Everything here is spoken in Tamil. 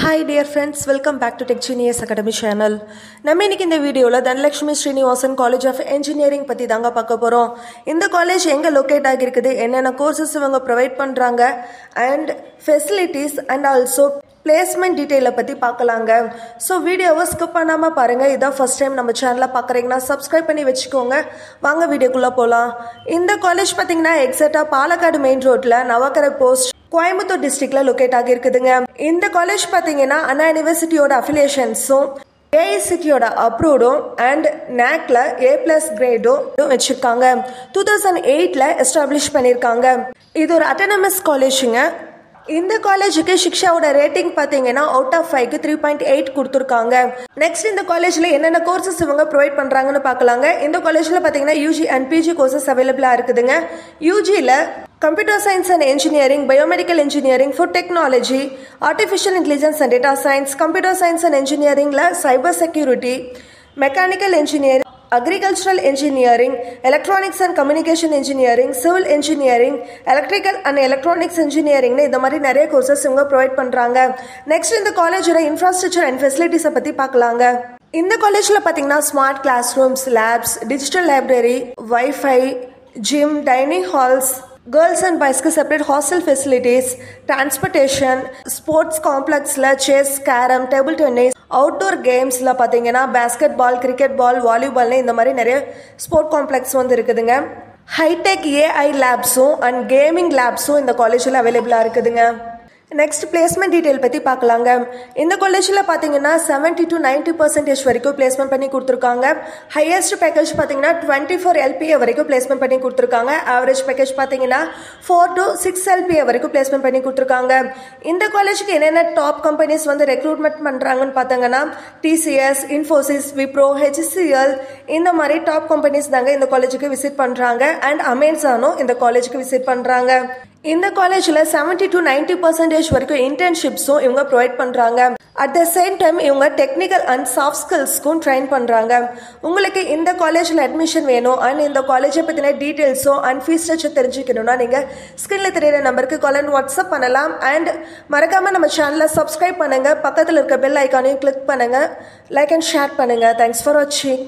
Hi dear friends, welcome back to Tech Genius Academy channel. நம்ம இன்னைக்கு இந்த வீடியோல Dhanalakshmi Srinivasan college of engineering பத்தி தாங்க பார்க்க போறோம். இந்த காலேஜ் எங்க லொகேட் ஆகிருக்குது, என்னென்ன கோர்சஸ் இவங்க ப்ரொவைட் பண்றாங்க and facilities and also placement டீடைலை பத்தி பார்க்கலாங்க. ஸோ வீடியோவை ஸ்கிப் பண்ணாம பாருங்க. இதான் ஃபர்ஸ்ட் டைம் நம்ம சேனலை பார்க்குறீங்கன்னா சப்ஸ்கிரைப் பண்ணி வச்சுக்கோங்க. வாங்க வீடியோக்குள்ள போகலாம். இந்த காலேஜ் பார்த்தீங்கன்னா எக்ஸாக்டா பாலக்காடு மெயின் ரோட்ல நவக்கரை போஸ்ட் கோயம்புத்தூர் டிஸ்ட்ரிக்ட்ல லொகேட் ஆகிருக்குதுங்க. இந்த காலேஜ் பார்த்தீங்கன்னா அண்ணா யூனிவர்சிட்டியோட அஃபிலியேஷன்ஸும் ஏஐசிடியோட அப்ரூவ்டும் அண்ட் நாக்ல A+ கிரேடும் வச்சிருக்காங்க. 2008ல எஸ்டாப்ளிஷ் பண்ணியிருக்காங்க. இது ஒரு அட்டானமஸ் காலேஜுங்க. இந்த காலேஜுக்கு சிக்ஷாவோட ரேட்டிங் பார்த்தீங்கன்னா அவுட் ஆஃப் 5க்கு 3.8 கொடுத்துருக்காங்க. நெக்ஸ்ட் இந்த காலேஜில் என்னென்ன கோர்சஸ் இவங்க ப்ரொவைட் பண்ணுறாங்கன்னு பார்க்கலாங்க. இந்த காலேஜில் பார்த்தீங்கன்னா யூஜி அண்ட் பிஜி கோர்சஸ் அவைலபிளாக இருக்குதுங்க. யூஜியில் computer science and engineering, biomedical engineering, food technology, artificial intelligence and data science, computer science and இன்ஜினியரிங்கில் cyber security, mechanical engineering, agricultural engineering, electronics and communication engineering, civil engineering, electrical and electronics இன்ஜினியரிங்னு இந்த மாதிரி நிறைய கோர்சஸ் இவங்க ப்ரொவைட் பண்ணுறாங்க. நெக்ஸ்ட் இந்த காலேஜோட இன்ஃப்ராஸ்ட்ரக்சர் அண்ட் ஃபெசிலிட்டிஸை பற்றி பார்க்கலாங்க. இந்த காலேஜில் பார்த்தீங்கன்னா smart class rooms, labs, digital library, wifi, gym, dining halls, girls and பாய்ஸ்க்கு separate hostel facilities, transportation, sports காம்ப்ளெக்ஸில் chess, carrom, table tennis, outdoor கேம்ஸில் பார்த்தீங்கன்னா பேஸ்கெட் பால், கிரிக்கெட் பால், வாலிபால்னு இந்த மாதிரி நிறைய ஸ்போர்ட் காம்ப்ளெக்ஸ் வந்து இருக்குதுங்க. ஹைடெக் ஏஐ லேப்ஸும் அண்ட் கேமிங் லேப்ஸும் இந்த காலேஜில் அவைலபிளாக இருக்குதுங்க. நெக்ஸ்ட் பிளேஸ்மெண்ட் டீடைல் பற்றி பார்க்கலாங்க. இந்த காலேஜில் பார்த்தீங்கன்னா 70 to 90% வரைக்கும் பிளேஸ்மெண்ட் பண்ணி கொடுத்துருக்காங்க. ஹையஸ்ட் பேக்கேஜ் பார்த்தீங்கன்னா 24 LPA வரைக்கும் பிளேஸ்மெண்ட் பண்ணி கொடுத்துருக்காங்க. ஆவரேஜ் பேக்கேஜ் பார்த்தீங்கன்னா 4 to 6 LPA வரைக்கும் பிளேஸ்மெண்ட் பண்ணி கொடுத்துருக்காங்க. இந்த காலேஜுக்கு என்னென்ன டாப் கம்பெனிஸ் வந்து ரெக்ரூட்மெண்ட் பண்ணுறாங்கன்னு பார்த்தீங்கன்னா TCS, இன்ஃபோசிஸ், விப்ரோ, HCL இந்த மாதிரி டாப் கம்பெனிஸ் தாங்க இந்த காலேஜுக்கு விசிட் பண்ணுறாங்க. அண்ட் அமேசானும் இந்த காலேஜுக்கு விசிட் பண்ணுறாங்க. இந்த காலேஜில் 70 to 90% வரைக்கும் இன்டர்ன்ஷிப்ஸும் இவங்க ப்ரொவைட் பண்ணுறாங்க. அட் த சேம் டைம் இவங்க டெக்னிக்கல் அண்ட் சாஃப்ட் ஸ்கில்ஸ்க்கும் ட்ரெயின் பண்ணுறாங்க. உங்களுக்கு இந்த காலேஜில் அட்மிஷன் வேணும் அண்ட் இந்த காலேஜை பற்றின டீட்டெயில்ஸும் அண்ட் ஃபீஸ் ஸ்ட்ரக்சர் தெரிஞ்சுக்கணும்னா நீங்கள் ஸ்க்ரீனில் தெரியிற நம்பருக்கு கால் அண்ட் வாட்ஸ்அப் பண்ணலாம். அண்ட் மறக்காமல் நம்ம சேனலை சப்ஸ்கிரைப் பண்ணுங்கள். பக்கத்தில் இருக்க பெல் ஐக்கானையும் கிளிக் பண்ணுங்கள். லைக் அண்ட் ஷேர் பண்ணுங்கள். தேங்க்ஸ் ஃபார் வாட்சிங்.